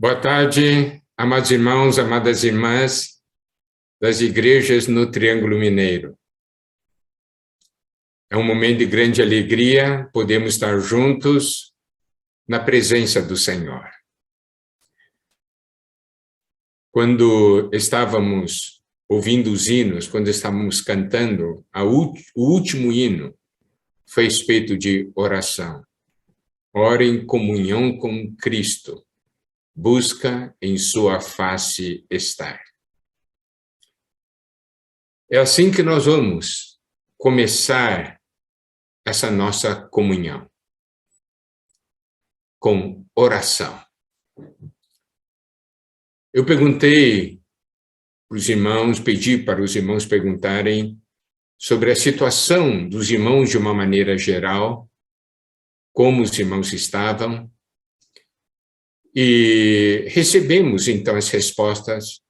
Boa tarde, amados irmãos, amadas irmãs das igrejas no Triângulo Mineiro. É um momento de grande alegria, podemos estar juntos na presença do Senhor. Quando estávamos ouvindo os hinos, quando estávamos cantando, o último hino foi respeito de oração. Ora em comunhão com Cristo. Busca em sua face estar. É assim que nós vamos começar essa nossa comunhão, com oração. Eu perguntei para os irmãos, pedi para os irmãos perguntarem sobre a situação dos irmãos de uma maneira geral, como os irmãos estavam, e recebemos então as respostas.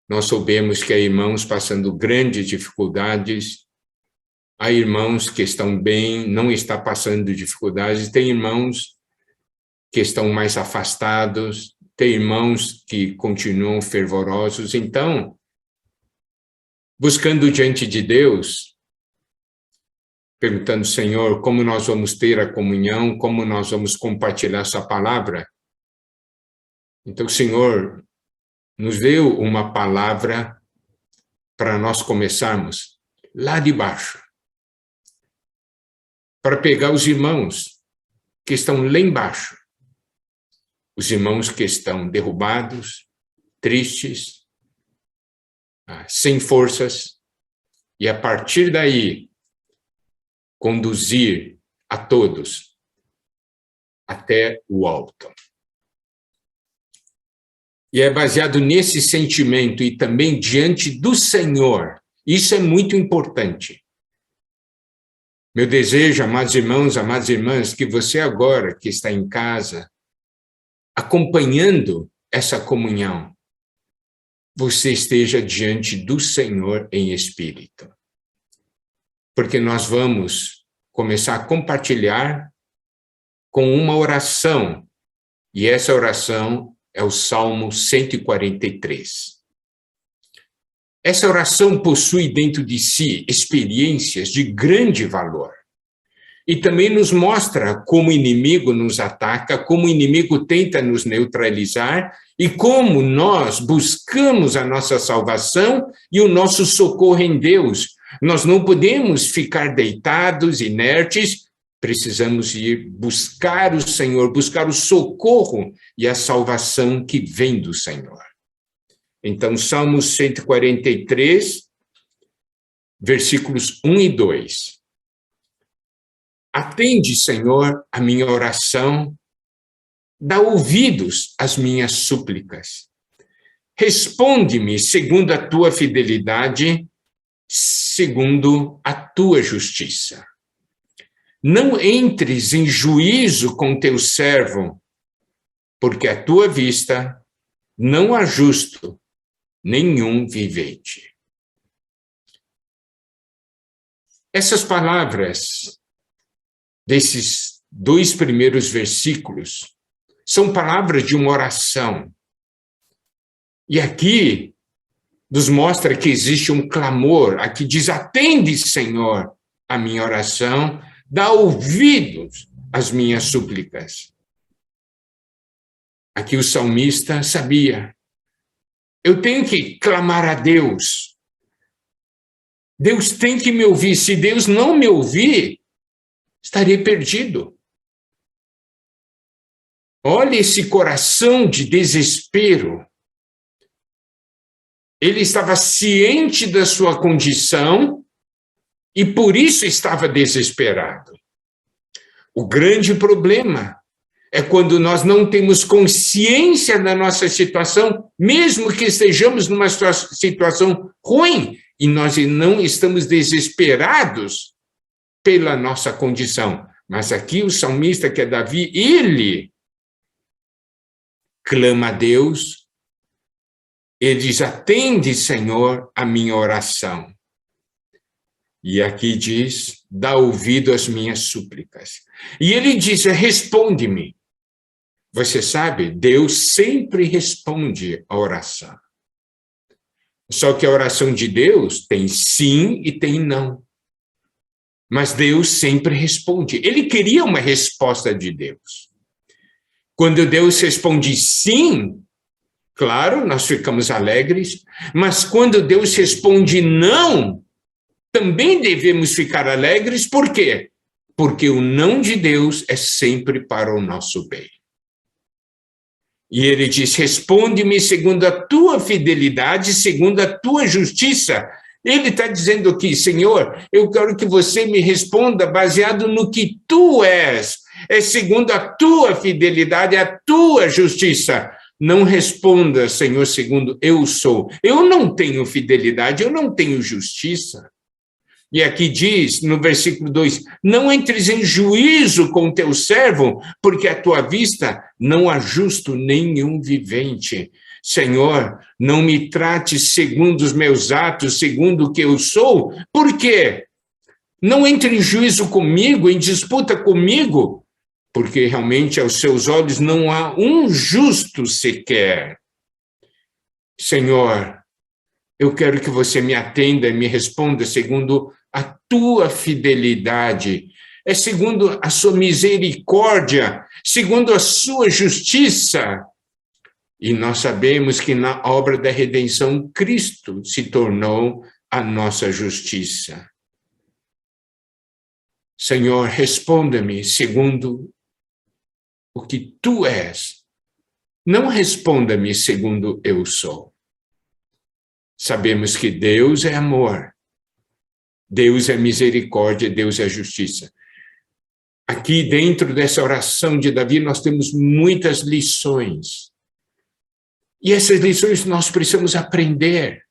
Nós soubemos que há irmãos passando grandes dificuldades, há irmãos que estão bem, não estão passando dificuldades, tem irmãos que estão mais afastados, tem irmãos que continuam fervorosos. Então, buscando diante de Deus, perguntando, Senhor, como nós vamos ter a comunhão, como nós vamos compartilhar sua palavra. Então, o Senhor nos deu uma palavra para nós começarmos lá de baixo, para pegar os irmãos que estão lá embaixo, os irmãos que estão derrubados, tristes, sem forças, e a partir daí conduzir a todos até o alto. E é baseado nesse sentimento e também diante do Senhor. Isso é muito importante. Meu desejo, amados irmãos, amadas irmãs, que você agora que está em casa, acompanhando essa comunhão, você esteja diante do Senhor em espírito. Porque nós vamos começar a compartilhar com uma oração, e essa oração é o Salmo 143. Essa oração possui dentro de si experiências de grande valor. E também nos mostra como o inimigo nos ataca, como o inimigo tenta nos neutralizar e como nós buscamos a nossa salvação e o nosso socorro em Deus. Nós não podemos ficar deitados, inertes, precisamos ir buscar o Senhor, buscar o socorro e a salvação que vem do Senhor. Então, Salmo 143, versículos 1 e 2. Atende, Senhor, a minha oração, dá ouvidos às minhas súplicas. Responde-me segundo a tua fidelidade, segundo a tua justiça. Não entres em juízo com teu servo, porque à tua vista não há justo, nenhum vivente. Essas palavras desses dois primeiros versículos são palavras de uma oração. E aqui nos mostra que existe um clamor, aqui diz, atende, Senhor, a minha oração, dá ouvidos às minhas súplicas. Aqui o salmista sabia, eu tenho que clamar a Deus. Deus tem que me ouvir. Se Deus não me ouvir, estarei perdido. Olha esse coração de desespero. Ele estava ciente da sua condição e por isso estava desesperado. O grande problema é quando nós não temos consciência da nossa situação, mesmo que estejamos numa situação ruim, e nós não estamos desesperados pela nossa condição. Mas aqui o salmista, que é Davi, ele clama a Deus, ele diz, atende, Senhor, a minha oração. E aqui diz, dá ouvido às minhas súplicas. E ele diz, responde-me. Você sabe, Deus sempre responde a oração. Só que a oração de Deus tem sim e tem não. Mas Deus sempre responde. Ele queria uma resposta de Deus. Quando Deus responde sim, claro, nós ficamos alegres, mas quando Deus responde não, também devemos ficar alegres, por quê? Porque o não de Deus é sempre para o nosso bem. E ele diz, responde-me segundo a tua fidelidade, segundo a tua justiça. Ele está dizendo aqui, Senhor, eu quero que você me responda baseado no que tu és. É segundo a tua fidelidade, a tua justiça. Não responda, Senhor, segundo eu sou. Eu não tenho fidelidade, eu não tenho justiça. E aqui diz, no versículo 2, não entres em juízo com teu servo, porque à tua vista não há justo nenhum vivente. Senhor, não me trate segundo os meus atos, segundo o que eu sou. Por quê? Não entre em juízo comigo, em disputa comigo, porque realmente aos seus olhos não há um justo sequer. Senhor, eu quero que você me atenda e me responda segundo a tua fidelidade, é segundo a sua misericórdia, segundo a sua justiça. E nós sabemos que na obra da redenção, Cristo se tornou a nossa justiça. Senhor, responda-me segundo o que tu és. Não responda-me segundo eu sou. Sabemos que Deus é amor, Deus é misericórdia, Deus é justiça. Aqui dentro dessa oração de Davi nós temos muitas lições. E essas lições nós precisamos aprender.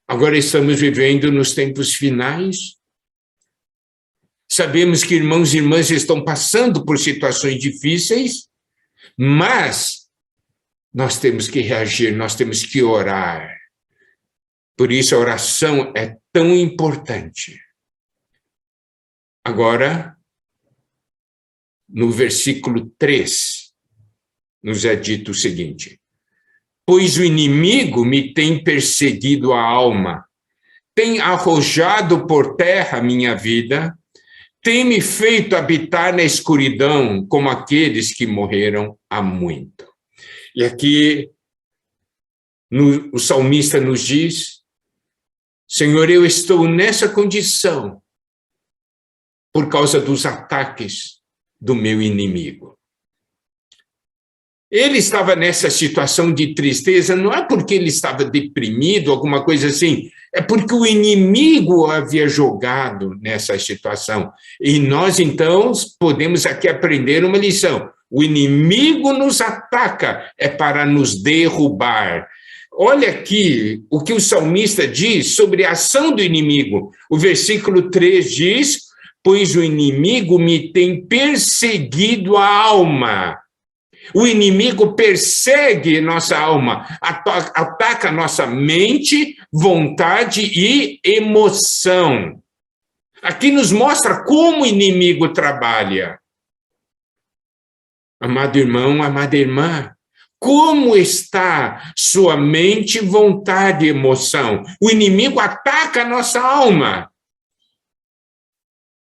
Agora estamos vivendo nos tempos finais. Sabemos que irmãos e irmãs estão passando por situações difíceis, mas nós temos que reagir, nós temos que orar. Por isso a oração é tão importante. Agora, no versículo 3, nos é dito o seguinte: pois o inimigo me tem perseguido a alma, tem arrojado por terra a minha vida, tem me feito habitar na escuridão como aqueles que morreram há muito. E aqui o salmista nos diz, Senhor, eu estou nessa condição por causa dos ataques do meu inimigo. Ele estava nessa situação de tristeza, não é porque ele estava deprimido, alguma coisa assim, é porque o inimigo o havia jogado nessa situação. E nós, então, podemos aqui aprender uma lição. O inimigo nos ataca, é para nos derrubar. Olha aqui o que o salmista diz sobre a ação do inimigo. O versículo 3 diz, pois o inimigo me tem perseguido a alma. O inimigo persegue nossa alma, ataca nossa mente, vontade e emoção. Aqui nos mostra como o inimigo trabalha. Amado irmão, amada irmã, como está sua mente, vontade e emoção? O inimigo ataca a nossa alma.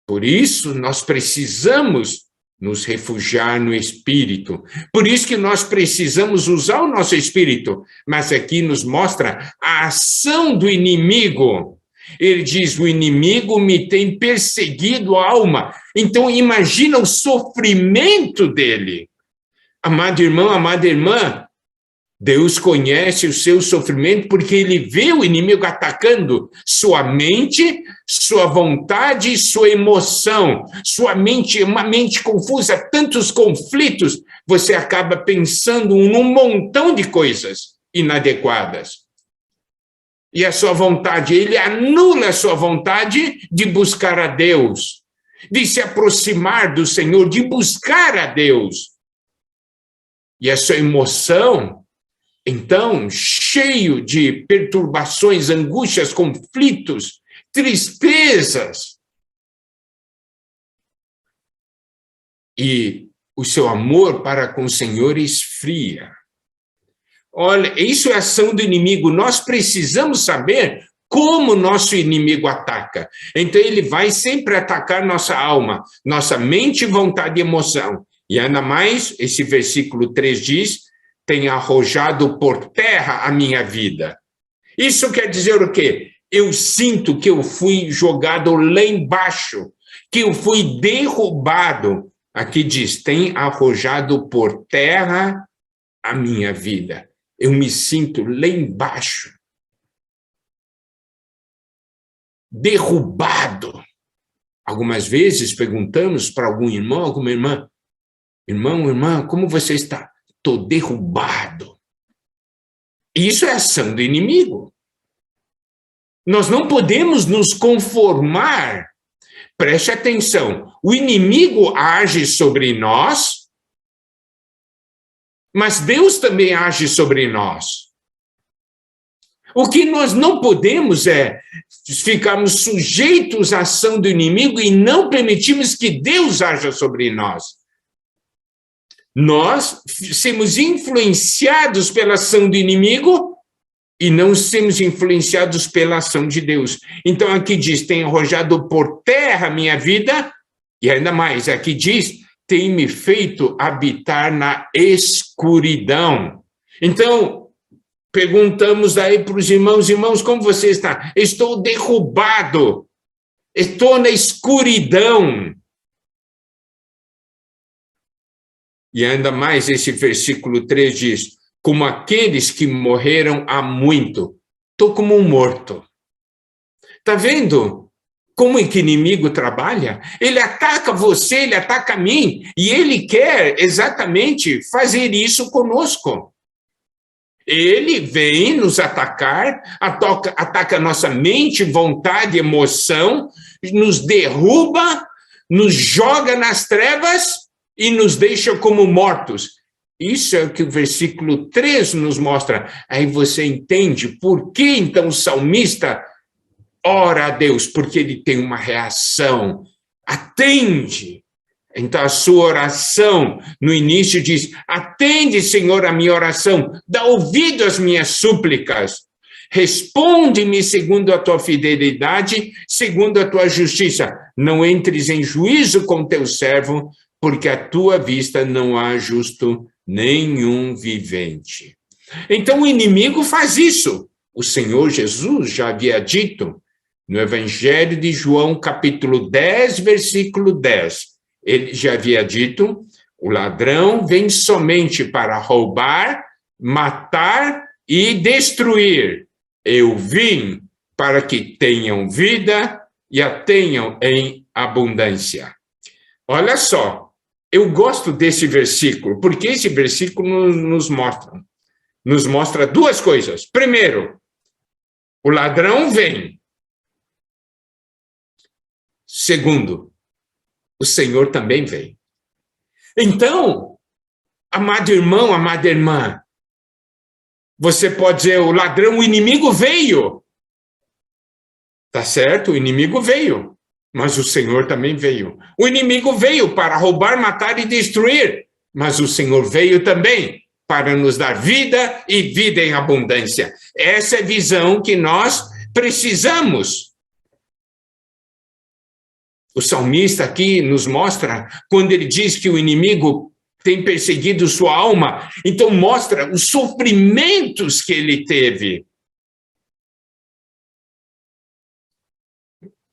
Por isso, nós precisamos nos refugiar no Espírito. Por isso que nós precisamos usar o nosso Espírito. Mas aqui nos mostra a ação do inimigo. Ele diz, o inimigo me tem perseguido a alma. Então, imagina o sofrimento dele. Amado irmão, amada irmã, Deus conhece o seu sofrimento porque ele vê o inimigo atacando sua mente, sua vontade e sua emoção. Sua mente é uma mente confusa, tantos conflitos, você acaba pensando num montão de coisas inadequadas. E a sua vontade, ele anula a sua vontade de buscar a Deus, de se aproximar do Senhor, de buscar a Deus. E a sua emoção, então, cheio de perturbações, angústias, conflitos, tristezas. E o seu amor para com o Senhor esfria. Olha, isso é ação do inimigo. Nós precisamos saber como nosso inimigo ataca. Então, ele vai sempre atacar nossa alma, nossa mente, vontade e emoção. E ainda mais, esse versículo 3 diz, tem arrojado por terra a minha vida. Isso quer dizer o quê? Eu sinto que eu fui jogado lá embaixo, que eu fui derrubado. Aqui diz, tem arrojado por terra a minha vida. Eu me sinto lá embaixo, derrubado. Algumas vezes perguntamos para algum irmão, alguma irmã, irmã, como você está? Estou derrubado. Isso é ação do inimigo. Nós não podemos nos conformar. Preste atenção, o inimigo age sobre nós, mas Deus também age sobre nós. O que nós não podemos é ficarmos sujeitos à ação do inimigo e não permitirmos que Deus haja sobre nós. Nós somos influenciados pela ação do inimigo e não sermos influenciados pela ação de Deus. Então aqui diz, tem arrojado por terra a minha vida, e ainda mais, aqui diz, tem me feito habitar na escuridão. Então, perguntamos aí para os irmãos, como você está? Estou derrubado, estou na escuridão. E ainda mais, esse versículo 3 diz, como aqueles que morreram há muito, estou como um morto. Está vendo como é que o inimigo trabalha? Ele ataca você, ele ataca a mim, e ele quer exatamente fazer isso conosco. Ele vem nos atacar, ataca nossa mente, vontade, emoção, nos derruba, nos joga nas trevas e nos deixa como mortos. Isso é o que o versículo 3 nos mostra. Aí você entende por que então o salmista ora a Deus, porque ele tem uma reação, atende. Então a sua oração no início diz, atende, Senhor, a minha oração, dá ouvido às minhas súplicas, responde-me segundo a tua fidelidade, segundo a tua justiça, não entres em juízo com teu servo, porque à tua vista não há justo nenhum vivente. Então o inimigo faz isso. O Senhor Jesus já havia dito no Evangelho de João, capítulo 10, versículo 10. Ele já havia dito, o ladrão vem somente para roubar, matar e destruir. Eu vim para que tenham vida e a tenham em abundância. Olha só, eu gosto desse versículo, porque esse versículo nos mostra duas coisas. Primeiro, o ladrão vem. Segundo, o Senhor também vem. Então, amado irmão, amada irmã, você pode dizer, o ladrão, o inimigo veio. Tá certo? O inimigo veio, mas o Senhor também veio. O inimigo veio para roubar, matar e destruir, mas o Senhor veio também para nos dar vida e vida em abundância. Essa é a visão que nós precisamos. O salmista aqui nos mostra, quando ele diz que o inimigo tem perseguido sua alma, então mostra os sofrimentos que ele teve.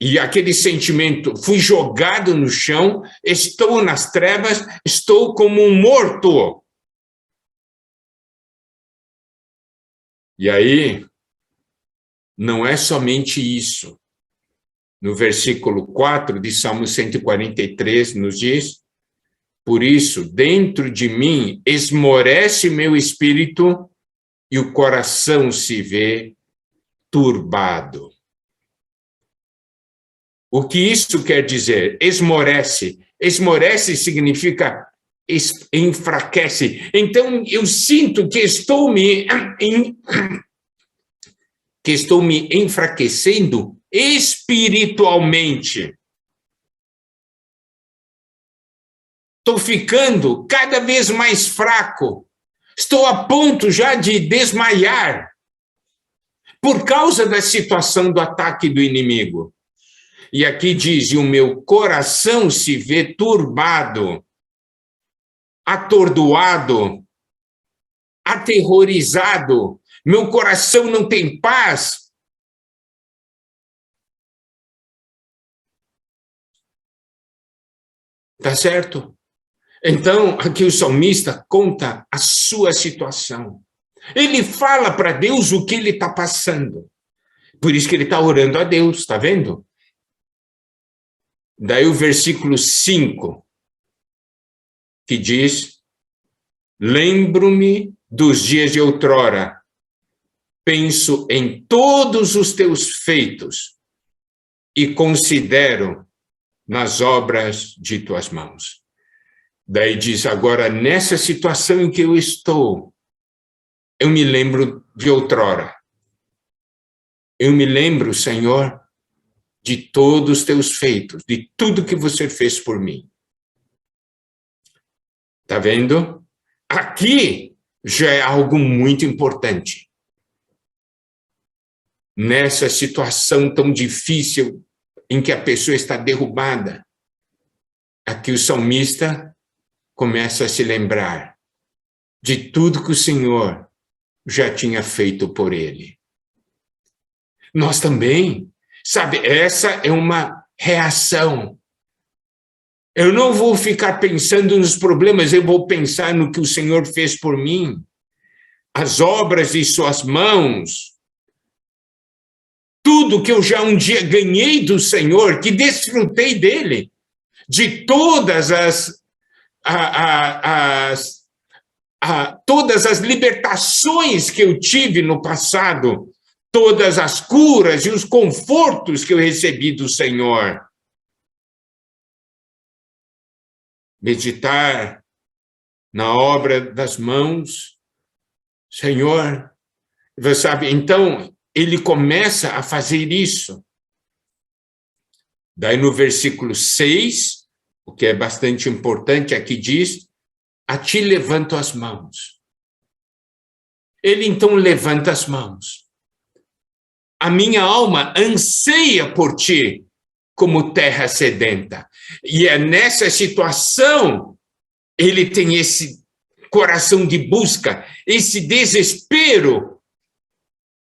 E aquele sentimento, fui jogado no chão, estou nas trevas, estou como um morto. E aí, não é somente isso. No versículo 4 de Salmo 143, nos diz, por isso, dentro de mim, esmorece meu espírito e o coração se vê turbado. O que isso quer dizer? Esmorece. Esmorece significa enfraquece. Então, eu sinto que estou me enfraquecendo espiritualmente. Estou ficando cada vez mais fraco. Estou a ponto já de desmaiar por causa da situação do ataque do inimigo. E aqui diz, e o meu coração se vê turbado, atordoado, aterrorizado. Meu coração não tem paz. Tá certo? Então, aqui o salmista conta a sua situação. Ele fala para Deus o que ele está passando. Por isso que ele está orando a Deus, está vendo? Daí o versículo 5, que diz, lembro-me dos dias de outrora, penso em todos os teus feitos e considero nas obras de tuas mãos. Daí diz, agora, nessa situação em que eu estou, eu me lembro de outrora. Eu me lembro, Senhor, de todos os teus feitos, de tudo que você fez por mim. Tá vendo? Aqui já é algo muito importante. Nessa situação tão difícil em que a pessoa está derrubada, aqui o salmista começa a se lembrar de tudo que o Senhor já tinha feito por ele. Nós também, sabe, essa é uma reação. Eu não vou ficar pensando nos problemas, eu vou pensar no que o Senhor fez por mim, as obras de suas mãos, tudo que eu já um dia ganhei do Senhor, que desfrutei dele, de todas todas as libertações que eu tive no passado, todas as curas e os confortos que eu recebi do Senhor. Meditar na obra das mãos, Senhor, você sabe, então ele começa a fazer isso. Daí no versículo 6, o que é bastante importante, aqui diz, a ti levanto as mãos. Ele então levanta as mãos. A minha alma anseia por ti como terra sedenta. E é nessa situação, ele tem esse coração de busca, esse desespero.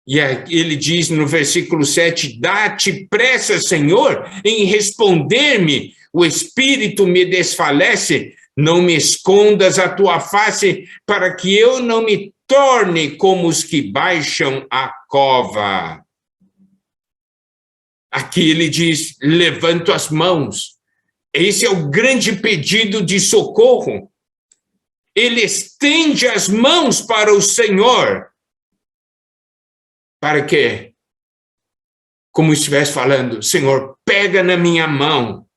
E ele diz no versículo 7, dá-te pressa, Senhor, em responder-me, o espírito me desfalece, não me escondas a tua face, para que eu não me torne como os que baixam a cova. Aqui ele diz, levanto as mãos. Esse é o grande pedido de socorro. Ele estende as mãos para o Senhor. Para quê? Como estivesse falando, Senhor, pega na minha mão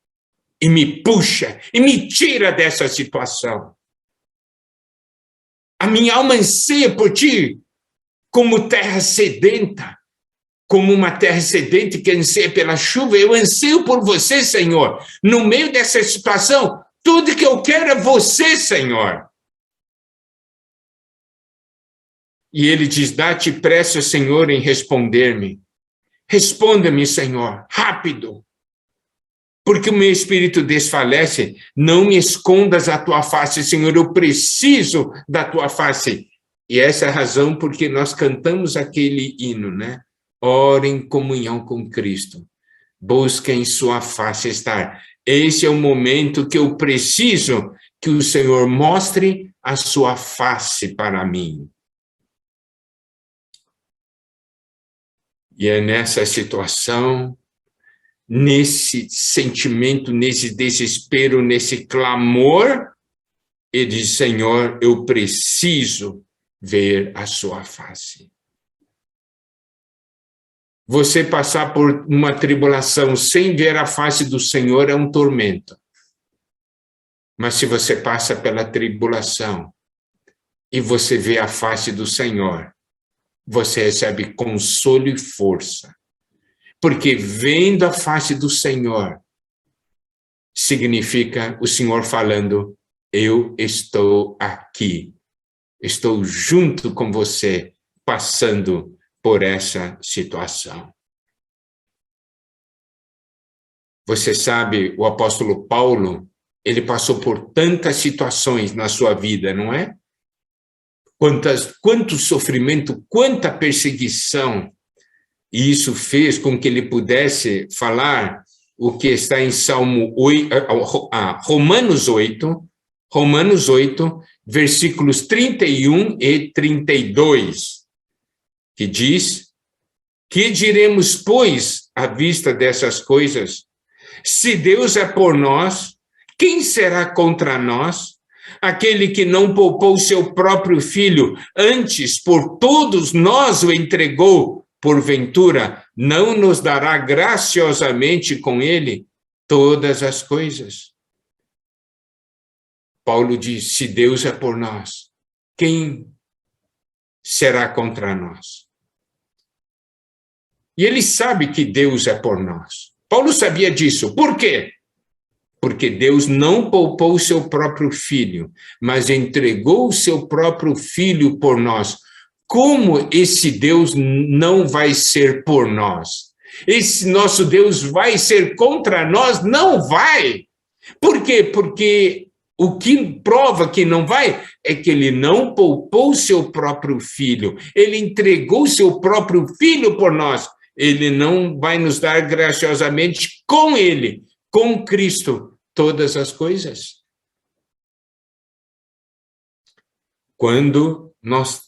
e me puxa, e me tira dessa situação. A minha alma anseia por ti como terra sedenta, como uma terra sedente que anseia pela chuva. Eu anseio por você, Senhor. No meio dessa situação, tudo que eu quero é você, Senhor. E ele diz, dá-te pressa, Senhor, em responder-me. Responda-me, Senhor, rápido. Porque o meu espírito desfalece, não me escondas a tua face, Senhor, eu preciso da tua face. E essa é a razão porque nós cantamos aquele hino, né? Ora em comunhão com Cristo, busca em sua face estar. Esse é o momento que eu preciso que o Senhor mostre a sua face para mim. E é nessa situação, nesse sentimento, nesse desespero, nesse clamor, ele diz, Senhor, eu preciso ver a sua face. Você passar por uma tribulação sem ver a face do Senhor é um tormento. Mas se você passa pela tribulação e você vê a face do Senhor, você recebe consolo e força. Porque vendo a face do Senhor, significa o Senhor falando, eu estou aqui, estou junto com você, passando por essa situação. Você sabe, o apóstolo Paulo, ele passou por tantas situações na sua vida, não é? Quanto sofrimento, quanta perseguição. E isso fez com que ele pudesse falar o que está em Romanos 8, versículos 31 e 32, que diz: que diremos, pois, à vista dessas coisas? Se Deus é por nós, quem será contra nós? Aquele que não poupou seu próprio filho, antes por todos nós o entregou, porventura não nos dará graciosamente com ele todas as coisas? Paulo diz: se Deus é por nós, quem será contra nós? E ele sabe que Deus é por nós. Paulo sabia disso. Por quê? Porque Deus não poupou o seu próprio filho, mas entregou o seu próprio filho por nós. Como esse Deus não vai ser por nós? Esse nosso Deus vai ser contra nós? Não vai. Por quê? Porque o que prova que não vai é que ele não poupou o seu próprio filho. Ele entregou o seu próprio filho por nós. Ele não vai nos dar graciosamente com ele, com Cristo, todas as coisas. Quando nós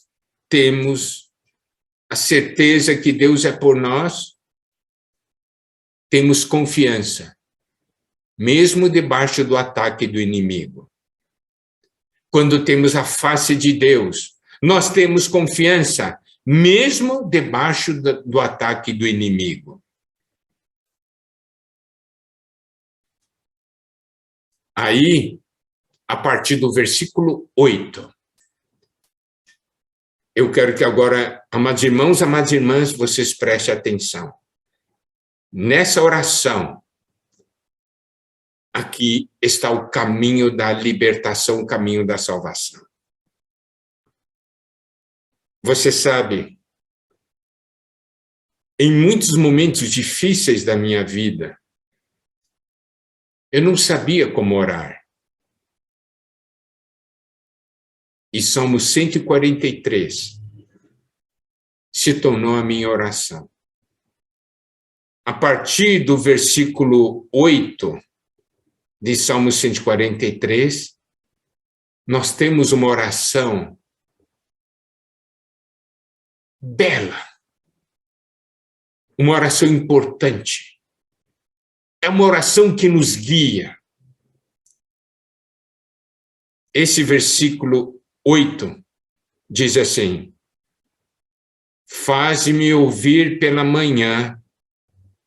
temos a certeza que Deus é por nós, temos confiança, mesmo debaixo do ataque do inimigo. Quando temos a face de Deus, nós temos confiança, mesmo debaixo do ataque do inimigo. Aí, a partir do versículo 8, eu quero que agora, amados irmãos, amadas irmãs, vocês prestem atenção. Nessa oração, aqui está o caminho da libertação, o caminho da salvação. Você sabe, em muitos momentos difíceis da minha vida, eu não sabia como orar. E Salmo 143 se tornou a minha oração. A partir do versículo 8 de Salmo 143, nós temos uma oração bela, uma oração importante. É uma oração que nos guia. Esse versículo 8 diz assim: faze-me ouvir pela manhã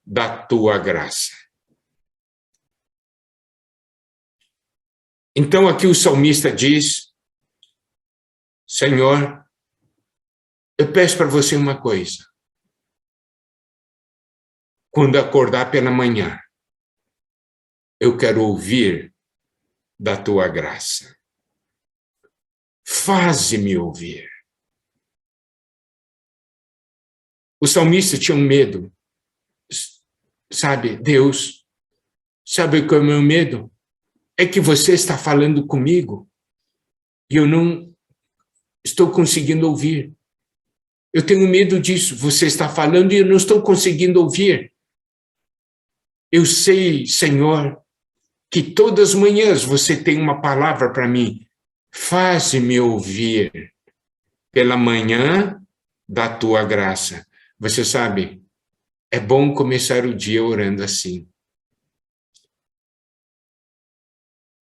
da tua graça. Então aqui o salmista diz: Senhor, eu peço para você uma coisa. Quando acordar pela manhã, eu quero ouvir da tua graça. Faze-me ouvir. O salmista tinha um medo. Sabe, Deus, sabe qual é o meu medo? É que você está falando comigo e eu não estou conseguindo ouvir. Eu tenho medo disso. Você está falando e eu não estou conseguindo ouvir. Eu sei, Senhor, que todas as manhãs você tem uma palavra para mim. Faze-me ouvir pela manhã da tua graça. Você sabe, é bom começar o dia orando assim.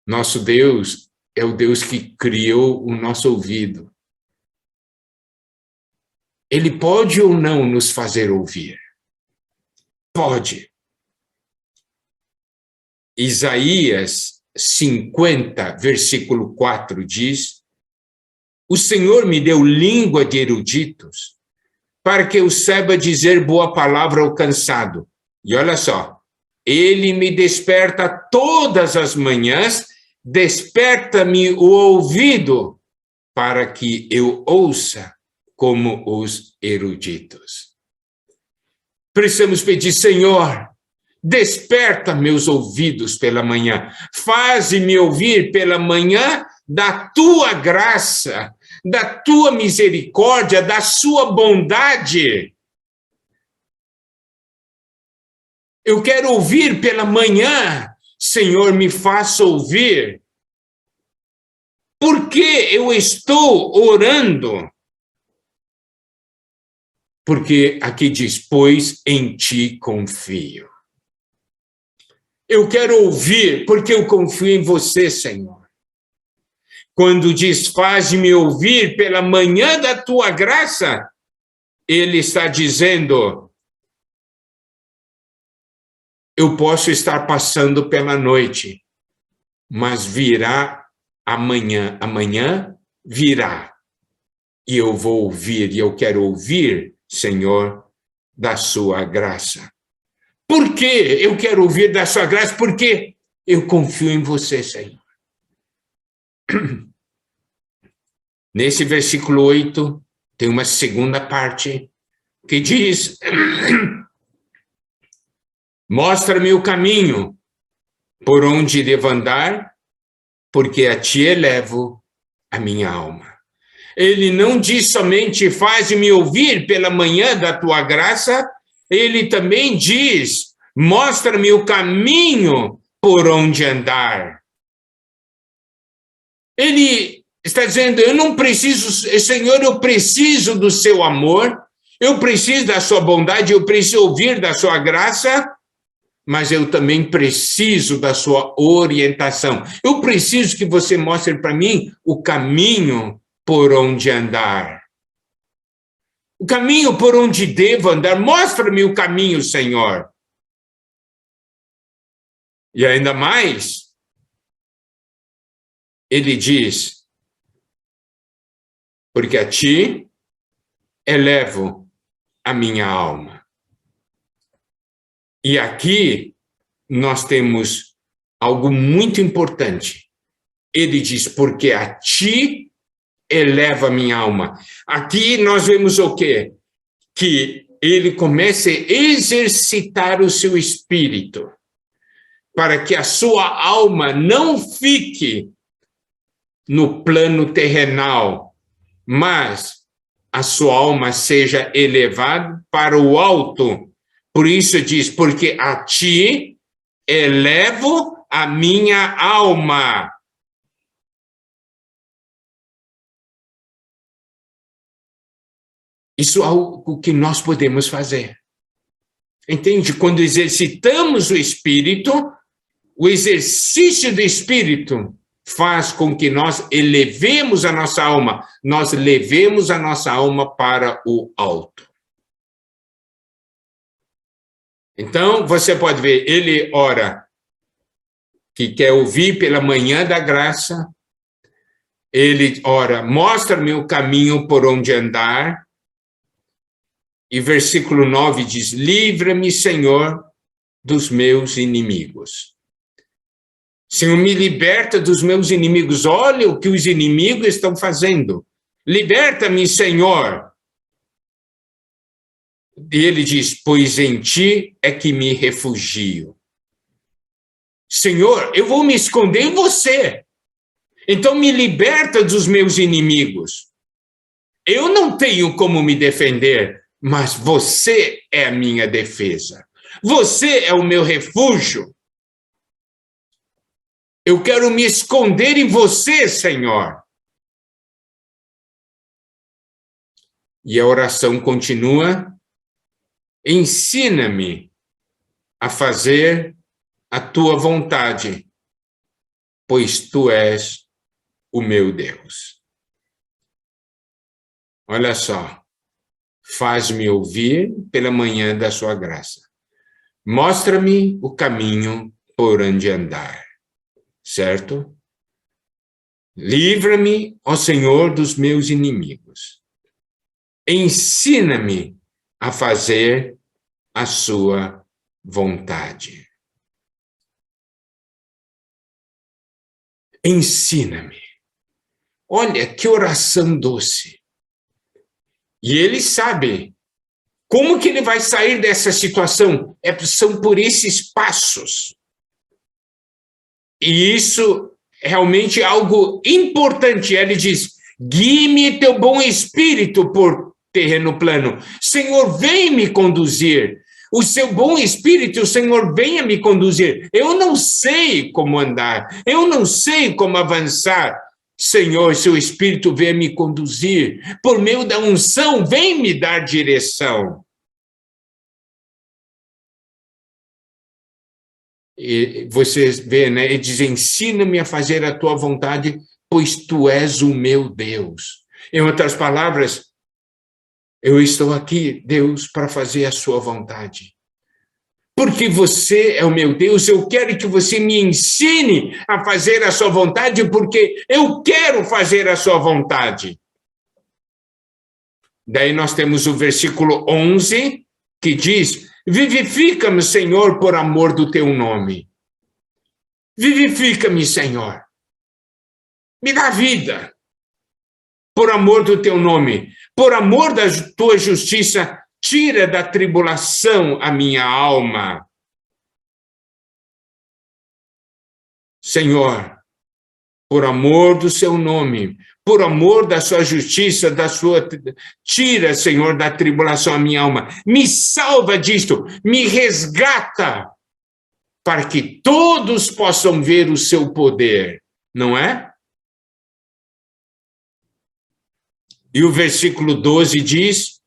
Nosso Deus é o Deus que criou o nosso ouvido. Ele pode ou não nos fazer ouvir? Pode. Isaías 50, versículo 4 diz: o Senhor me deu língua de eruditos, para que eu saiba dizer boa palavra ao cansado. E olha só, ele me desperta todas as manhãs desperta-me o ouvido para que eu ouça como os eruditos. Precisamos pedir, Senhor, desperta meus ouvidos pela manhã, faze-me ouvir pela manhã da tua graça, da tua misericórdia, da sua bondade. Eu quero ouvir pela manhã, Senhor, me faça ouvir. Por que eu estou orando? Porque aqui diz, pois em ti confio. Eu quero ouvir, porque eu confio em você, Senhor. Quando diz, faz-me ouvir pela manhã da tua graça, ele está dizendo, eu posso estar passando pela noite, mas virá amanhã. Amanhã virá. E eu vou ouvir, e eu quero ouvir, Senhor, da sua graça. Por que eu quero ouvir da sua graça? Porque eu confio em você, Senhor. Nesse versículo 8, tem uma segunda parte que diz, mostra-me o caminho por onde devo andar, porque a ti elevo a minha alma. Ele não diz somente, faz-me ouvir pela manhã da tua graça, ele também diz, mostra-me o caminho por onde andar. Ele está dizendo, eu não preciso, Senhor, eu preciso do seu amor, eu preciso da sua bondade, eu preciso ouvir da sua graça, mas eu também preciso da sua orientação. Eu preciso que você mostre para mim o caminho por onde andar. O caminho por onde devo andar. Mostra-me o caminho, Senhor. E ainda mais, ele diz, porque a ti elevo a minha alma. E aqui nós temos algo muito importante. Ele diz, porque a ti eleva a minha alma. Aqui nós vemos o quê? Que ele comece a exercitar o seu espírito, para que a sua alma não fique no plano terrenal, mas a sua alma seja elevada para o alto. Por isso diz, porque a ti elevo a minha alma. Isso é algo que nós podemos fazer. Entende? Quando exercitamos o Espírito, o exercício do Espírito faz com que nós elevemos a nossa alma, nós levemos a nossa alma para o alto. Então, você pode ver, ele ora que quer ouvir pela manhã da graça, ele ora, mostra-me o caminho por onde andar, e versículo 9 diz, livra-me, Senhor, dos meus inimigos. Senhor, me liberta dos meus inimigos. Olha o que os inimigos estão fazendo. Liberta-me, Senhor. E ele diz, pois em ti é que me refugio. Senhor, eu vou me esconder em você. Então me liberta dos meus inimigos. Eu não tenho como me defender, mas você é a minha defesa. Você é o meu refúgio. Eu quero me esconder em você, Senhor. E a oração continua. Ensina-me a fazer a tua vontade, pois tu és o meu Deus. Olha só. Faz-me ouvir pela manhã da sua graça. Mostra-me o caminho por onde andar. Certo? Livra-me, ó Senhor, dos meus inimigos. Ensina-me a fazer a sua vontade. ensina-me. Olha, que oração doce. E ele sabe como que ele vai sair dessa situação. São por esses passos. E isso realmente é algo importante. Ele diz, guie-me teu bom espírito por terreno plano. Senhor, vem me conduzir. O seu bom espírito, o Senhor, venha me conduzir. Eu não sei como andar. Eu não sei como avançar. Senhor, seu espírito venha me conduzir. Por meio da unção, vem me dar direção. E vocês vê, né? Ele diz, ensina-me a fazer a tua vontade, pois tu és o meu Deus. Em outras palavras, eu estou aqui, Deus, para fazer a sua vontade. Porque você é o meu Deus, eu quero que você me ensine a fazer a sua vontade, porque eu quero fazer a sua vontade. Daí nós temos o versículo 11, que diz, vivifica-me, Senhor, por amor do teu nome. Vivifica-me, Senhor. Me dá vida. Por amor do teu nome. Por amor da tua justiça, tira da tribulação a minha alma. Senhor, por amor do seu nome, por amor da sua justiça, tira, Senhor, da tribulação a minha alma. Me salva disto, me resgata, para que todos possam ver o seu poder, não é? E o versículo 12 diz,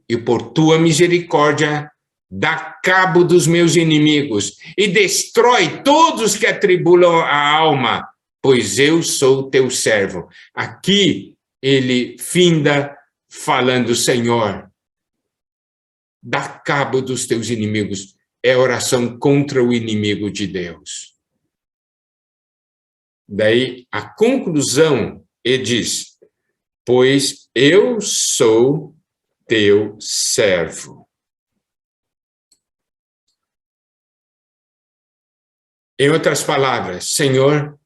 e por tua misericórdia, dá cabo dos meus inimigos, e destrói todos que atribulam a alma, pois eu sou teu servo. Aqui ele finda falando, Senhor, dá cabo dos teus inimigos. É oração contra o inimigo de Deus. Daí a conclusão, ele diz, pois eu sou teu servo. Em outras palavras, Senhor,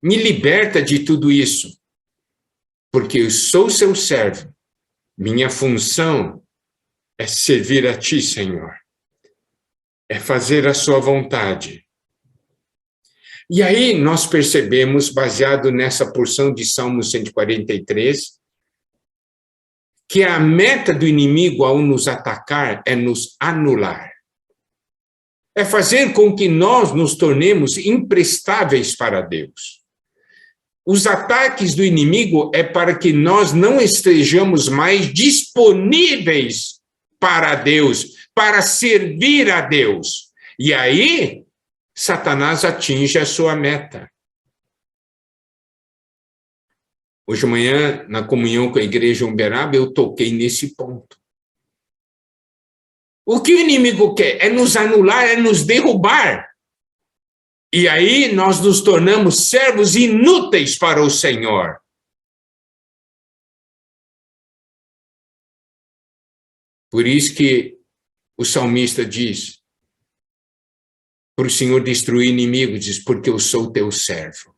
me liberta de tudo isso, porque eu sou seu servo. Minha função é servir a ti, Senhor. É fazer a sua vontade. E aí nós percebemos, baseado nessa porção de Salmo 143, que a meta do inimigo ao nos atacar é nos anular. É fazer com que nós nos tornemos imprestáveis para Deus. Os ataques do inimigo é para que nós não estejamos mais disponíveis para Deus, para servir a Deus. E aí, Satanás atinge a sua meta. Hoje de manhã, na comunhão com a igreja Uberaba, eu toquei nesse ponto. O que o inimigo quer? É nos anular, é nos derrubar. E aí nós nos tornamos servos inúteis para o Senhor. Por isso que o salmista diz, para o Senhor destruir inimigo, diz, porque eu sou teu servo.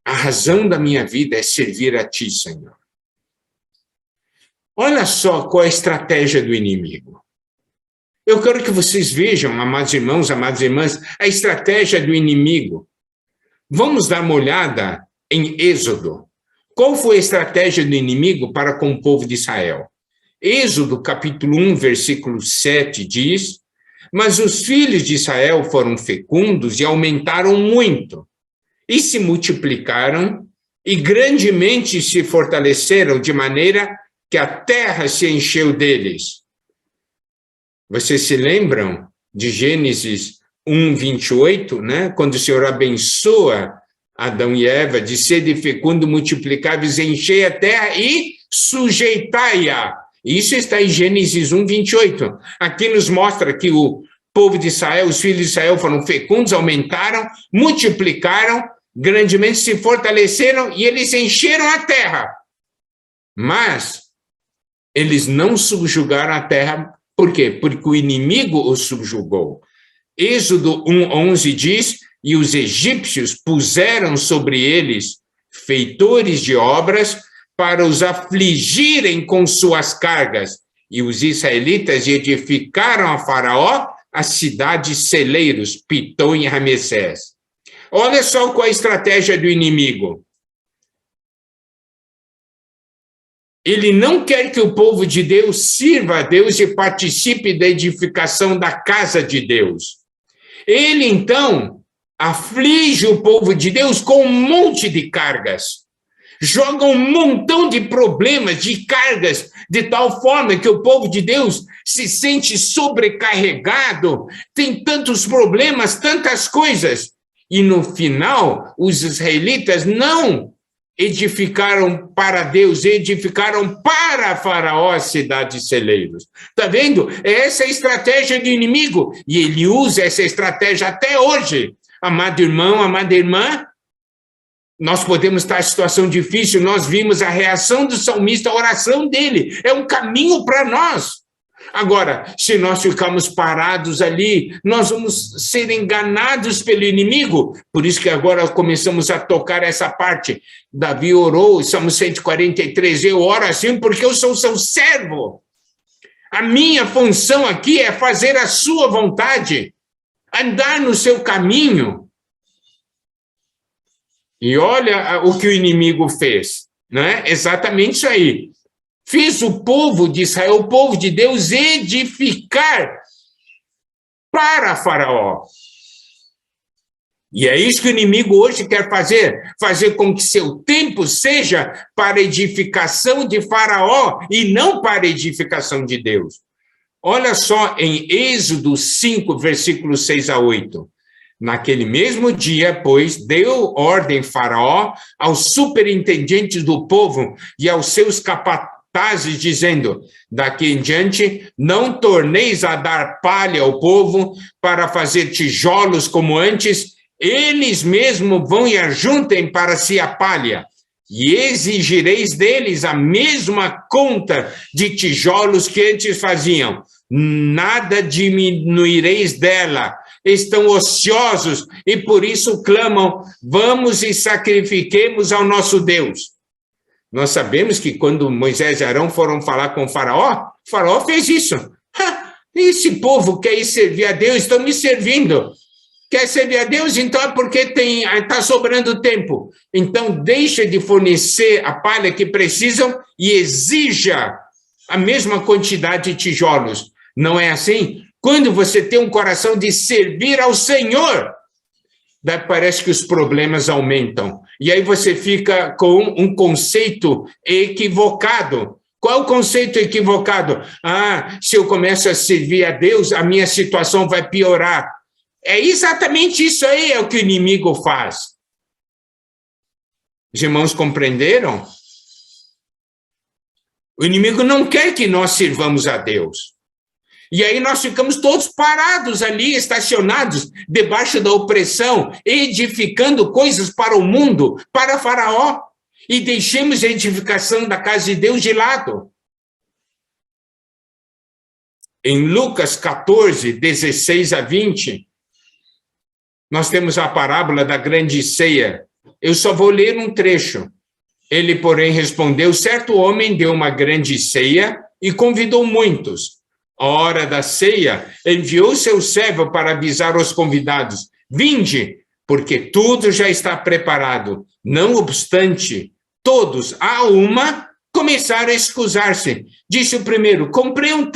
A razão da minha vida é servir a ti, Senhor. Olha só qual é a estratégia do inimigo. Eu quero que vocês vejam, amados irmãos, amadas irmãs, a estratégia do inimigo. Vamos dar uma olhada em Êxodo. Qual foi a estratégia do inimigo para com o povo de Israel? Êxodo, capítulo 1, versículo 7, diz, mas os filhos de Israel foram fecundos e aumentaram muito, e se multiplicaram, e grandemente se fortaleceram, de maneira que a terra se encheu deles. Vocês se lembram de Gênesis 1, 28, né? Quando o Senhor abençoa Adão e Eva, de sede fecundo, multiplicáveis, enchei a terra e sujeitai-a. Isso está em Gênesis 1, 28. Aqui nos mostra que o povo de Israel, os filhos de Israel foram fecundos, aumentaram, multiplicaram, grandemente se fortaleceram e eles encheram a terra. Mas eles não subjugaram a terra. Por quê? Porque o inimigo os subjugou. Êxodo 1:11 diz, e os egípcios puseram sobre eles feitores de obras para os afligirem com suas cargas. E os israelitas edificaram a Faraó as cidades celeiros, Pitom e Ramessés. Olha só qual é a estratégia do inimigo. Ele não quer que o povo de Deus sirva a Deus e participe da edificação da casa de Deus. Ele, então, aflige o povo de Deus com um monte de cargas. Joga um montão de problemas, de cargas, de tal forma que o povo de Deus se sente sobrecarregado, tem tantos problemas, tantas coisas. E no final, os israelitas não edificaram para Deus, edificaram para Faraó as cidades celeiros. Está vendo? Essa é a estratégia do inimigo, e ele usa essa estratégia até hoje. Amado irmão, amada irmã, nós podemos estar em situação difícil, nós vimos a reação do salmista, a oração dele, é um caminho para nós. Agora, se nós ficarmos parados ali, nós vamos ser enganados pelo inimigo. Por isso que agora começamos a tocar essa parte. Davi orou, Salmo 143, eu oro assim porque eu sou seu servo. A minha função aqui é fazer a sua vontade, andar no seu caminho. E olha o que o inimigo fez, não é? Exatamente isso aí. Fiz o povo de Israel, o povo de Deus, edificar para Faraó. E é isso que o inimigo hoje quer fazer, fazer com que seu tempo seja para edificação de Faraó e não para edificação de Deus. Olha só em Êxodo 5, versículos 6 a 8. Naquele mesmo dia, pois, deu ordem Faraó aos superintendentes do povo e aos seus capatazes, dizendo, daqui em diante, não torneis a dar palha ao povo para fazer tijolos como antes, eles mesmos vão e ajuntem para si a palha, e exigireis deles a mesma conta de tijolos que antes faziam, nada diminuireis dela, estão ociosos e por isso clamam, vamos e sacrifiquemos ao nosso Deus. Nós sabemos que quando Moisés e Arão foram falar com o Faraó fez isso. Esse povo quer ir servir a Deus, estão me servindo. Quer servir a Deus? Então é porque está sobrando tempo. Então deixa de fornecer a palha que precisam e exija a mesma quantidade de tijolos. Não é assim? Quando você tem um coração de servir ao Senhor, daí parece que os problemas aumentam. E aí você fica com um conceito equivocado. Qual é o conceito equivocado? Se eu começo a servir a Deus, a minha situação vai piorar. É exatamente isso aí, é o que o inimigo faz. Os irmãos compreenderam? O inimigo não quer que nós sirvamos a Deus. E aí nós ficamos todos parados ali, estacionados, debaixo da opressão, edificando coisas para o mundo, para Faraó, e deixemos a edificação da casa de Deus de lado. Em Lucas 14, 16 a 20, nós temos a parábola da grande ceia. Eu só vou ler um trecho. Ele, porém, respondeu, certo homem deu uma grande ceia e convidou muitos. À hora da ceia, enviou seu servo para avisar os convidados, vinde, porque tudo já está preparado. Não obstante, todos, a uma, começaram a excusar-se. Disse o primeiro, comprei um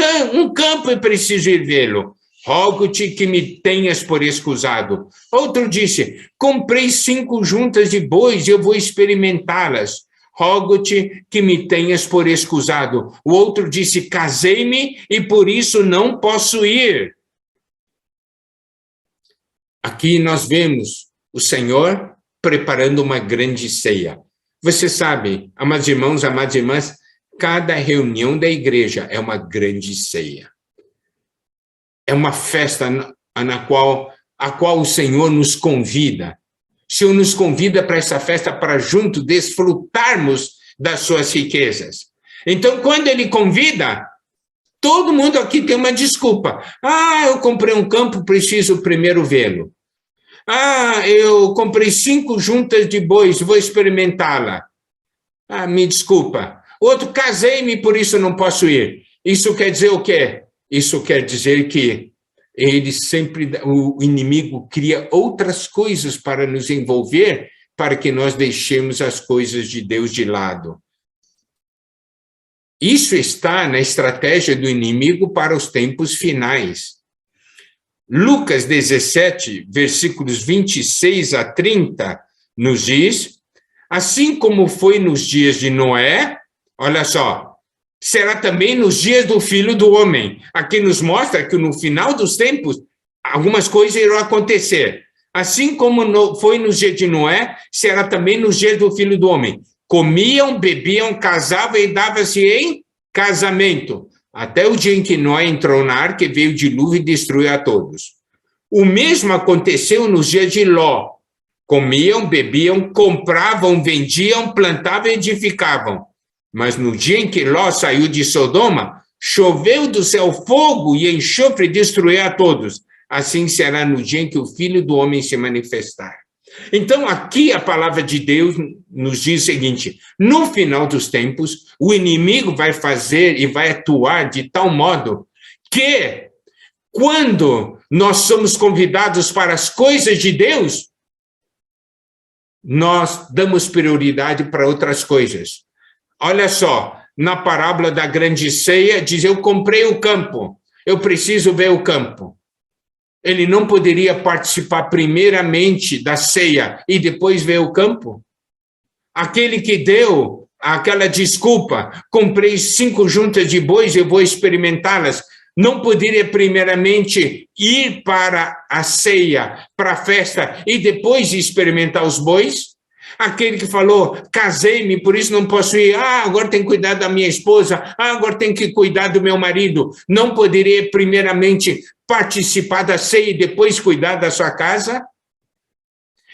campo e preciso ir vê-lo. Rogo-te que me tenhas por excusado. Outro disse, comprei 5 juntas de bois e eu vou experimentá-las. Rogo-te que me tenhas por excusado. O outro disse, casei-me e por isso não posso ir. Aqui nós vemos o Senhor preparando uma grande ceia. Você sabe, amados irmãos, amadas irmãs, cada reunião da igreja é uma grande ceia. É uma festa a qual o Senhor nos convida. O Senhor nos convida para essa festa para juntos desfrutarmos das suas riquezas. Então, quando Ele convida, todo mundo aqui tem uma desculpa. Eu comprei um campo, preciso primeiro vê-lo. Eu comprei 5 juntas de bois, vou experimentá-la. Me desculpa. Outro, casei-me, por isso não posso ir. Isso quer dizer o quê? Isso quer dizer que o inimigo cria outras coisas para nos envolver, para que nós deixemos as coisas de Deus de lado. Isso está na estratégia do inimigo para os tempos finais. Lucas 17, versículos 26 a 30, nos diz: assim como foi nos dias de Noé, olha só, será também nos dias do Filho do Homem. Aqui nos mostra que no final dos tempos, algumas coisas irão acontecer. Assim como foi nos dias de Noé, será também nos dias do Filho do Homem. Comiam, bebiam, casavam e davam-se em casamento, até o dia em que Noé entrou na arca e veio o dilúvio e destruiu a todos. O mesmo aconteceu nos dias de Ló. Comiam, bebiam, compravam, vendiam, plantavam e edificavam. Mas no dia em que Ló saiu de Sodoma, choveu do céu fogo e enxofre e destruiu a todos. Assim será no dia em que o Filho do Homem se manifestar. Então, aqui a palavra de Deus nos diz o seguinte: no final dos tempos, o inimigo vai fazer e vai atuar de tal modo que, quando nós somos convidados para as coisas de Deus, nós damos prioridade para outras coisas. Olha só, na parábola da grande ceia, diz: eu comprei o campo, eu preciso ver o campo. Ele não poderia participar primeiramente da ceia e depois ver o campo? Aquele que deu aquela desculpa: comprei 5 juntas de bois, eu vou experimentá-las, não poderia primeiramente ir para a ceia, para a festa, e depois experimentar os bois? Aquele que falou: casei-me, por isso não posso ir, agora tenho que cuidar da minha esposa, agora tenho que cuidar do meu marido, não poderia primeiramente participar da ceia e depois cuidar da sua casa?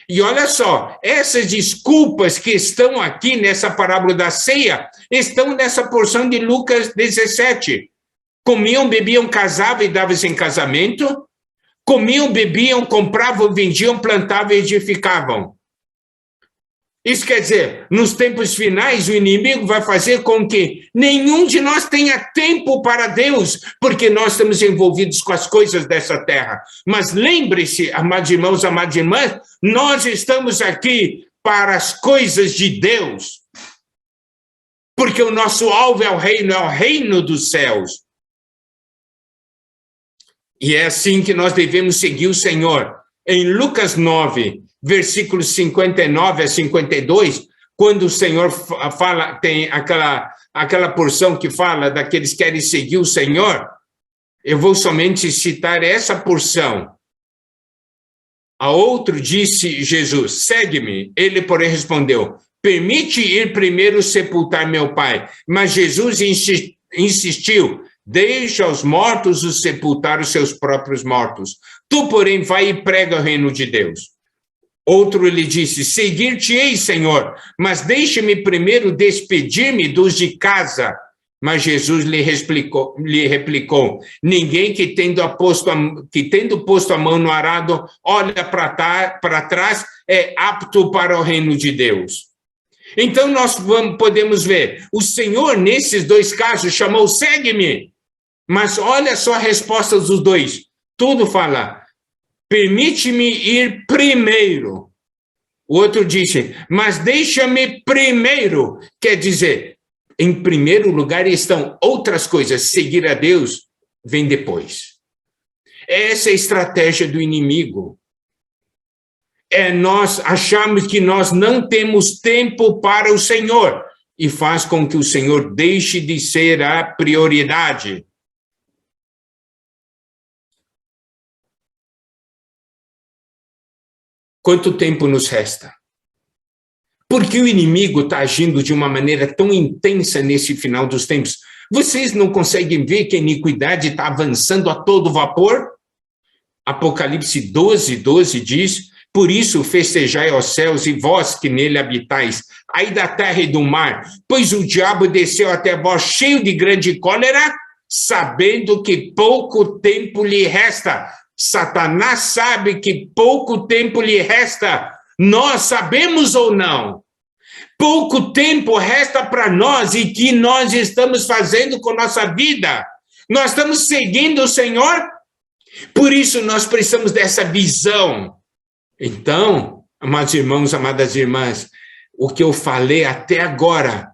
E olha só, essas desculpas que estão aqui nessa parábola da ceia, estão nessa porção de Lucas 17. Comiam, bebiam, casavam e davam-se em casamento, comiam, bebiam, compravam, vendiam, plantavam e edificavam. Isso quer dizer, nos tempos finais, o inimigo vai fazer com que nenhum de nós tenha tempo para Deus, porque nós estamos envolvidos com as coisas dessa terra. Mas lembre-se, amados irmãos, amadas irmãs, nós estamos aqui para as coisas de Deus, porque o nosso alvo é o reino dos céus. E é assim que nós devemos seguir o Senhor. Em Lucas 9, versículos 59 a 52, quando o Senhor fala, tem aquela porção que fala daqueles que querem seguir o Senhor, eu vou somente citar essa porção. A outro disse Jesus: segue-me. Ele, porém, respondeu: permite ir primeiro sepultar meu pai. Mas Jesus insistiu: deixa os mortos os sepultar os seus próprios mortos. Tu, porém, vai e prega o reino de Deus. Outro lhe disse: seguir-te-ei, Senhor, mas deixe-me primeiro despedir-me dos de casa. Mas Jesus lhe replicou: ninguém que tendo posto a mão no arado olha para trás é apto para o reino de Deus. Então nós podemos ver, o Senhor nesses 2 casos chamou: segue-me. Mas olha só a resposta dos 2. Tudo fala: permite-me ir primeiro. O outro disse: mas deixa-me primeiro. Quer dizer, em primeiro lugar estão outras coisas. Seguir a Deus vem depois. Essa é a estratégia do inimigo. Nós achamos que nós não temos tempo para o Senhor e faz com que o Senhor deixe de ser a prioridade. Quanto tempo nos resta? Por que o inimigo está agindo de uma maneira tão intensa nesse final dos tempos? Vocês não conseguem ver que a iniquidade está avançando a todo vapor? Apocalipse 12, 12 diz: por isso festejai aos céus e vós que nele habitais, ai da terra e do mar, pois o diabo desceu até vós cheio de grande cólera, sabendo que pouco tempo lhe resta. Satanás sabe que pouco tempo lhe resta. Nós sabemos ou não? Pouco tempo resta para nós e que nós estamos fazendo com nossa vida? Nós estamos seguindo o Senhor? Por isso nós precisamos dessa visão. Então, amados irmãos, amadas irmãs, o que eu falei até agora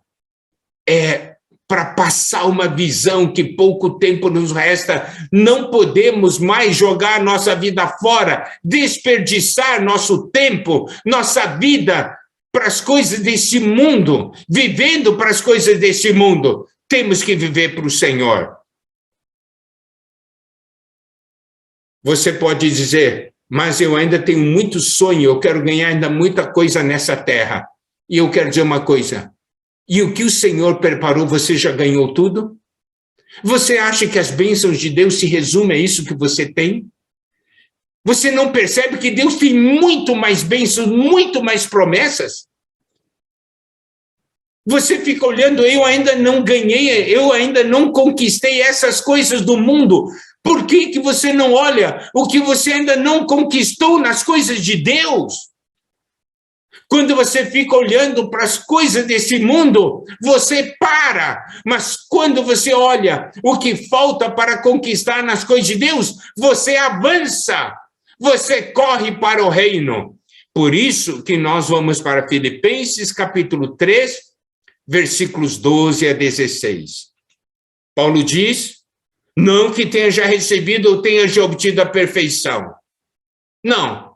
é para passar uma visão que pouco tempo nos resta. Não podemos mais jogar nossa vida fora, desperdiçar nosso tempo, nossa vida para as coisas desse mundo, vivendo para as coisas desse mundo. Temos que viver para o Senhor. Você pode dizer, mas eu ainda tenho muito sonho, eu quero ganhar ainda muita coisa nessa terra. E eu quero dizer uma coisa, e o que o Senhor preparou, você já ganhou tudo? Você acha que as bênçãos de Deus se resumem a isso que você tem? Você não percebe que Deus tem muito mais bênçãos, muito mais promessas? Você fica olhando, eu ainda não ganhei, eu ainda não conquistei essas coisas do mundo. Por que você não olha o que você ainda não conquistou nas coisas de Deus? Quando você fica olhando para as coisas desse mundo, você para. Mas quando você olha o que falta para conquistar nas coisas de Deus, você avança. Você corre para o reino. Por isso que nós vamos para Filipenses capítulo 3, versículos 12 a 16. Paulo diz, não que tenha já recebido ou tenha já obtido a perfeição. Não.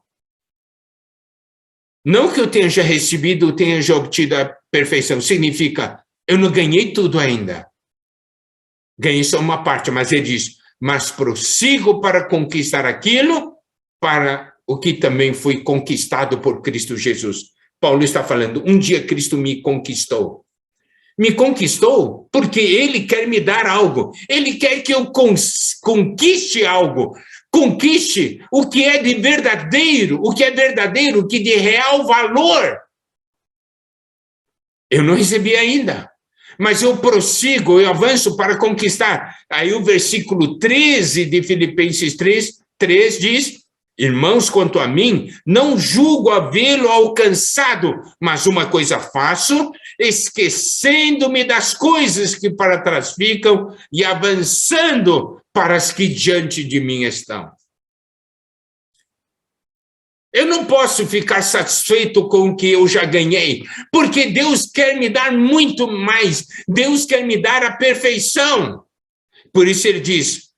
Não que eu tenha já recebido ou tenha já obtido a perfeição. Significa, eu não ganhei tudo ainda. Ganhei só uma parte, mas ele diz, mas prossigo para conquistar aquilo para o que também foi conquistado por Cristo Jesus. Paulo está falando, um dia Cristo me conquistou. Me conquistou porque ele quer me dar algo. Ele quer que eu conquiste algo. Conquiste o que é de verdadeiro, o que é verdadeiro, o que de real valor. Eu não recebi ainda, mas eu prossigo, eu avanço para conquistar. Aí o versículo 13 de Filipenses 3 diz, irmãos, quanto a mim, não julgo havê-lo alcançado, mas uma coisa faço, esquecendo-me das coisas que para trás ficam e avançando para as que diante de mim estão. Eu não posso ficar satisfeito com o que eu já ganhei, porque Deus quer me dar muito mais, Deus quer me dar a perfeição. Por isso ele diz,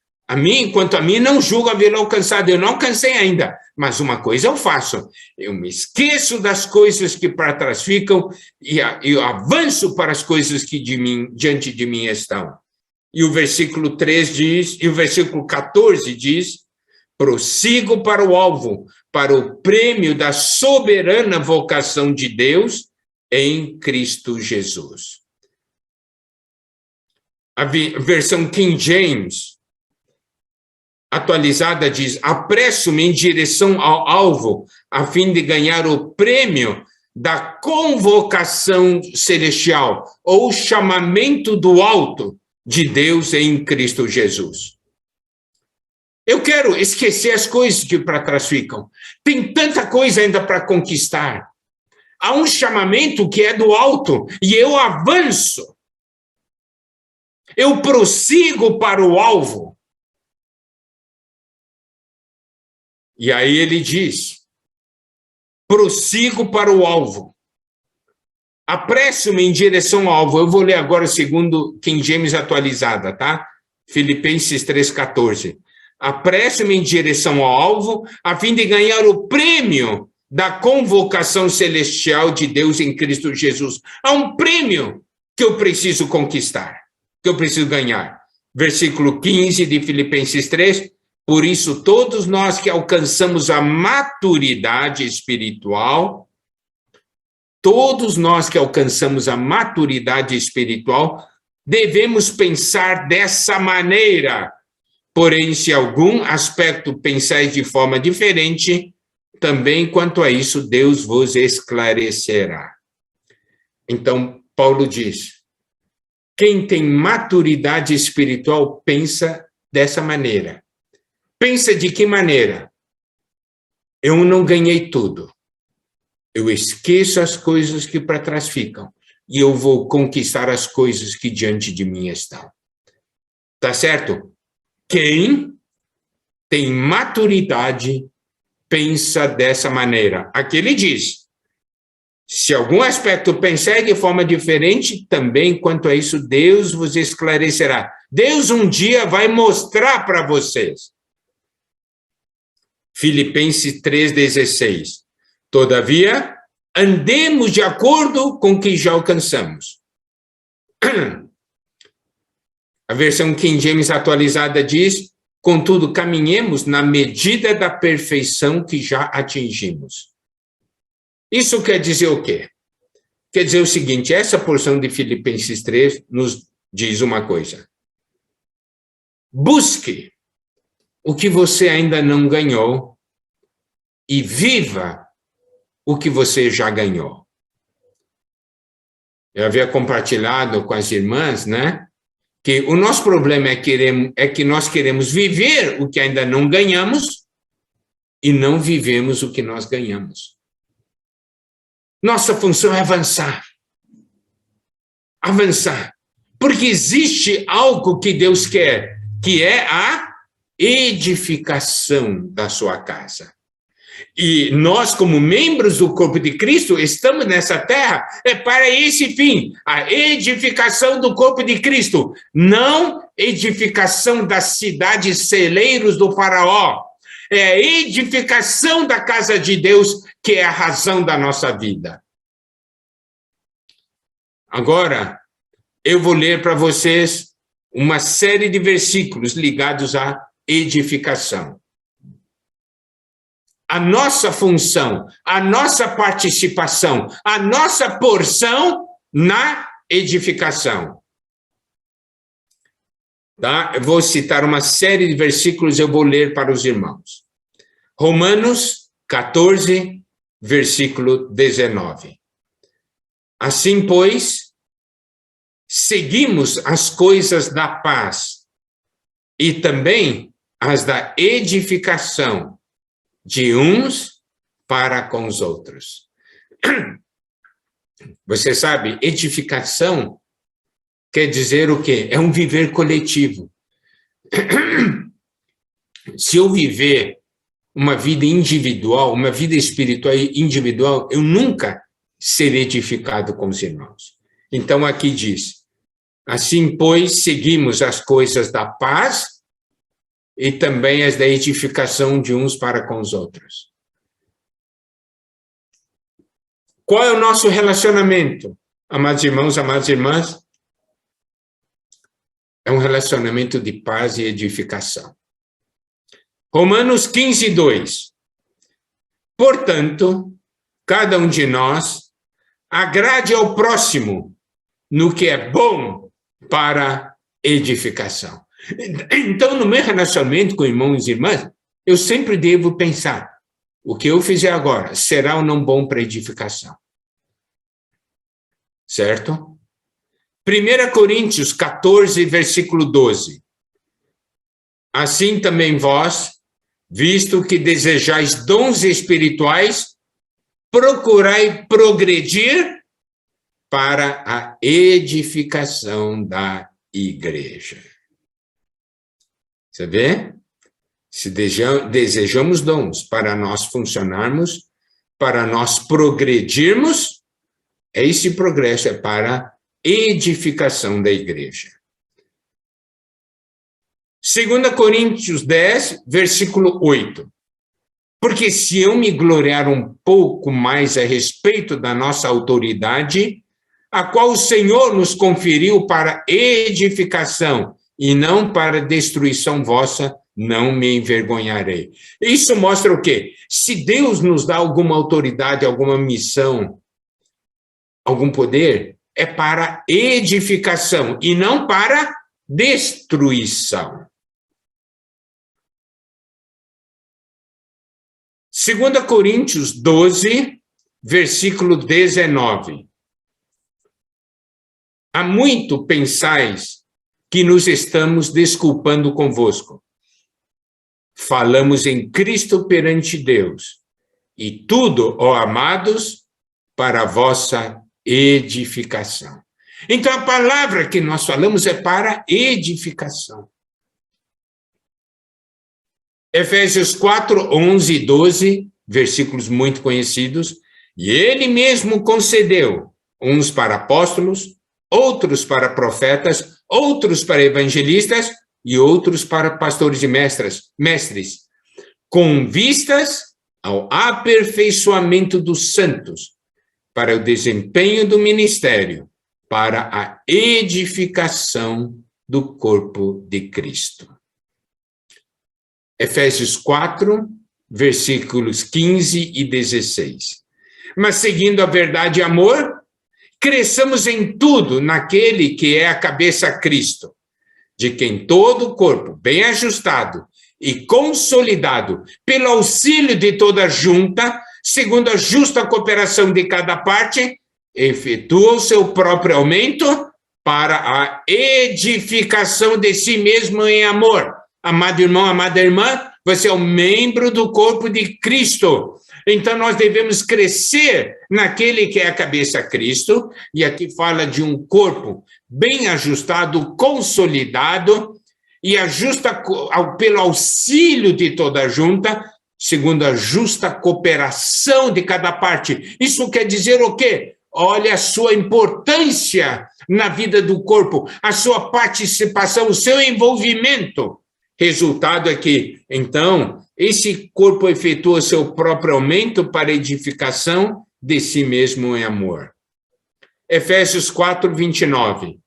quanto a mim, não julgo havê-lo alcançado, eu não alcancei ainda, mas uma coisa eu faço, eu me esqueço das coisas que para trás ficam e eu avanço para as coisas que diante de mim estão. E o versículo 3 diz, e o versículo 14 diz, prossigo para o alvo, para o prêmio da soberana vocação de Deus em Cristo Jesus. A versão King James atualizada diz, apresso-me em direção ao alvo, a fim de ganhar o prêmio da convocação celestial, ou chamamento do alto de Deus em Cristo Jesus. Eu quero esquecer as coisas que para trás ficam. Tem tanta coisa ainda para conquistar. Há um chamamento que é do alto, e eu avanço. Eu prossigo para o alvo. E aí ele diz, prossigo para o alvo. Apresso-me em direção ao alvo. Eu vou ler agora segundo King James atualizada, tá? Filipenses 3,14. Apresso-me em direção ao alvo, a fim de ganhar o prêmio da convocação celestial de Deus em Cristo Jesus. Há um prêmio que eu preciso conquistar, que eu preciso ganhar. Versículo 15 de Filipenses 3. Por isso, todos nós que alcançamos a maturidade espiritual, devemos pensar dessa maneira. Porém, se algum aspecto pensais de forma diferente, também quanto a isso Deus vos esclarecerá. Então, Paulo diz, quem tem maturidade espiritual pensa dessa maneira. pensa de que maneira? Eu não ganhei tudo. Eu esqueço as coisas que para trás ficam e eu vou conquistar as coisas que diante de mim estão. Tá certo? Quem tem maturidade pensa dessa maneira. Aqui ele diz, se algum aspecto pensar de forma diferente, também quanto a isso Deus vos esclarecerá. Deus um dia vai mostrar para vocês. Filipenses 3,16. Todavia, andemos de acordo com o que já alcançamos. A versão King James atualizada diz, contudo, caminhemos na medida da perfeição que já atingimos. Isso quer dizer o quê? Quer dizer o seguinte, essa porção de Filipenses 3 nos diz uma coisa. Busque o que você ainda não ganhou e viva o que você já ganhou. Eu havia compartilhado com as irmãs, né? Que o nosso problema é que nós queremos viver o que ainda não ganhamos e não vivemos o que nós ganhamos. Nossa função é avançar. Avançar. Porque existe algo que Deus quer, que é a edificação da sua casa. E nós, como membros do corpo de Cristo, estamos nessa terra, é para esse fim, a edificação do corpo de Cristo, não edificação das cidades celeiros do faraó, é a edificação da casa de Deus, que é a razão da nossa vida. Agora, eu vou ler para vocês uma série de versículos ligados à edificação. A nossa função, a nossa participação, a nossa porção na edificação. Tá? Eu vou citar uma série de versículos, eu vou ler para os irmãos. Romanos 14, versículo 19. Assim, pois, seguimos as coisas da paz e também as da edificação de uns para com os outros. Você sabe, edificação quer dizer o quê? É um viver coletivo. Se eu viver uma vida individual, uma vida espiritual individual, eu nunca serei edificado com os irmãos. Então aqui diz, assim, pois, seguimos as coisas da paz e também as da edificação de uns para com os outros. Qual é o nosso relacionamento, amados irmãos, amadas irmãs? É um relacionamento de paz e edificação. Romanos 15, 2. Portanto, cada um de nós agrade ao próximo no que é bom para edificação. Então, no meu relacionamento com irmãos e irmãs, eu sempre devo pensar, o que eu fizer agora será ou não bom para edificação? Certo? 1 Coríntios 14, versículo 12. Assim também vós, visto que desejais dons espirituais, procurai progredir para a edificação da igreja. Você vê? Se desejamos dons para nós funcionarmos, para nós progredirmos, esse progresso é para a edificação da igreja. 2 Coríntios 10, versículo 8. Porque se eu me gloriar um pouco mais a respeito da nossa autoridade, a qual o Senhor nos conferiu para edificação e não para destruição vossa, não me envergonharei. Isso mostra o quê? Se Deus nos dá alguma autoridade, alguma missão, algum poder, é para edificação e não para destruição. 2 Coríntios 12, versículo 19. Há muito pensais que nos estamos desculpando convosco. falamos em Cristo perante Deus, e tudo, ó amados, para a vossa edificação. Então, a palavra que nós falamos é para edificação. Efésios 4, 11 e 12, versículos muito conhecidos. E ele mesmo concedeu uns para apóstolos, outros para profetas, outros para evangelistas e outros para pastores e mestres, com vistas ao aperfeiçoamento dos santos, para o desempenho do ministério, para a edificação do corpo de Cristo. Efésios 4, versículos 15 e 16. Mas seguindo a verdade e amor, cresçamos em tudo naquele que é a cabeça Cristo, de quem todo o corpo, bem ajustado e consolidado pelo auxílio de toda junta, segundo a justa cooperação de cada parte, efetua o seu próprio aumento para a edificação de si mesmo em amor. Amado irmão, amada irmã, você é um membro do corpo de Cristo. Então, nós devemos crescer naquele que é a cabeça Cristo, e aqui fala de um corpo bem ajustado, consolidado, e ajusta pelo auxílio de toda a junta, segundo a justa cooperação de cada parte. Isso quer dizer o quê? Olha a sua importância na vida do corpo, a sua participação, o seu envolvimento. Resultado é que, então, esse corpo efetua seu próprio aumento para edificação de si mesmo em amor. Efésios 4, 29.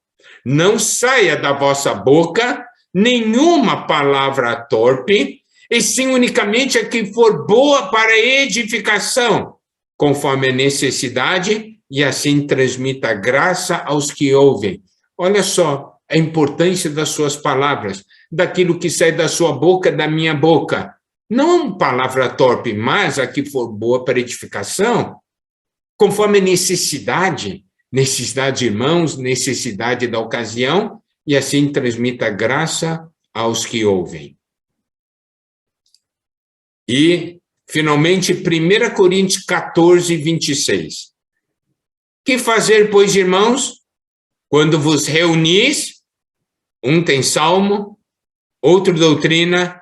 Não saia da vossa boca nenhuma palavra torpe, e sim unicamente a que for boa para edificação, conforme a necessidade, e assim transmita graça aos que ouvem. Olha só a importância das suas palavras, daquilo que sai da sua boca, da minha boca. Não palavra torpe, mas a que for boa para edificação, conforme a necessidade de irmãos, necessidade da ocasião, e assim transmita graça aos que ouvem. E, finalmente, 1 Coríntios 14, 26. Que fazer, pois, irmãos, quando vos reunis, um tem salmo, outro doutrina,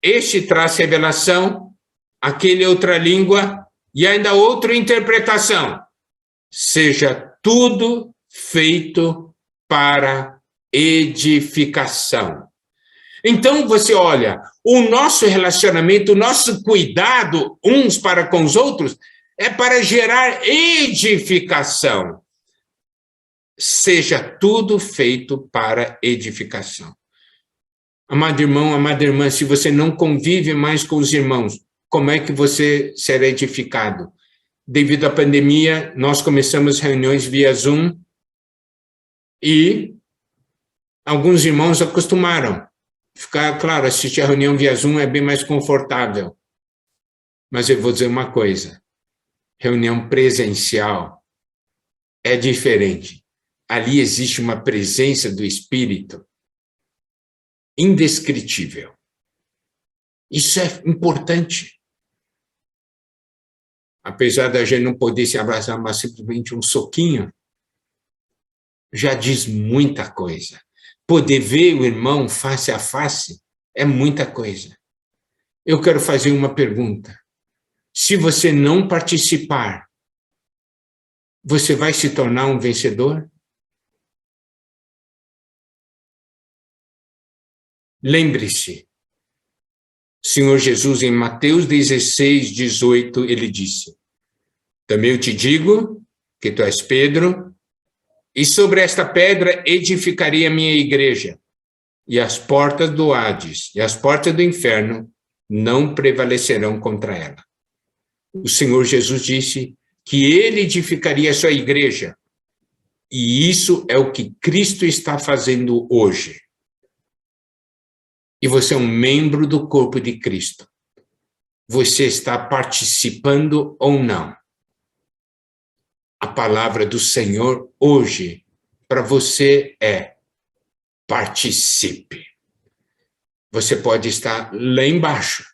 este traz revelação, aquele outra língua, e ainda outra interpretação. Seja tudo feito para edificação. Então, você olha, o nosso relacionamento, o nosso cuidado uns para com os outros é para gerar edificação. Seja tudo feito para edificação. Amado irmão, amada irmã, se você não convive mais com os irmãos, como é que você será edificado? Devido à pandemia, nós começamos reuniões via Zoom e alguns irmãos acostumaram. Ficar, claro, assistir a reunião via Zoom é bem mais confortável. Mas eu vou dizer uma coisa, reunião presencial é diferente. Ali existe uma presença do Espírito indescritível. Isso é importante. Apesar da gente não poder se abraçar, mas simplesmente um soquinho, já diz muita coisa. Poder ver o irmão face a face é muita coisa. Eu quero fazer uma pergunta. Se você não participar, você vai se tornar um vencedor? Lembre-se, Senhor Jesus, em Mateus 16, 18, ele disse: também eu te digo que tu és Pedro, e sobre esta pedra edificarei a minha igreja, e as portas do Hades e as portas do inferno não prevalecerão contra ela. O Senhor Jesus disse que ele edificaria a sua igreja, e isso é o que Cristo está fazendo hoje. E você é um membro do corpo de Cristo. Você está participando ou não? A palavra do Senhor hoje para você é: participe. Você pode estar lá embaixo,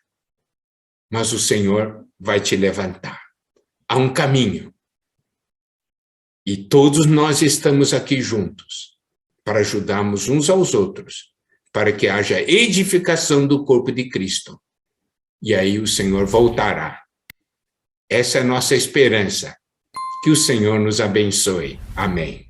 mas o Senhor vai te levantar. Há um caminho. E todos nós estamos aqui juntos para ajudarmos uns aos outros, para que haja edificação do corpo de Cristo. E aí o Senhor voltará. Essa é a nossa esperança. Que o Senhor nos abençoe. Amém.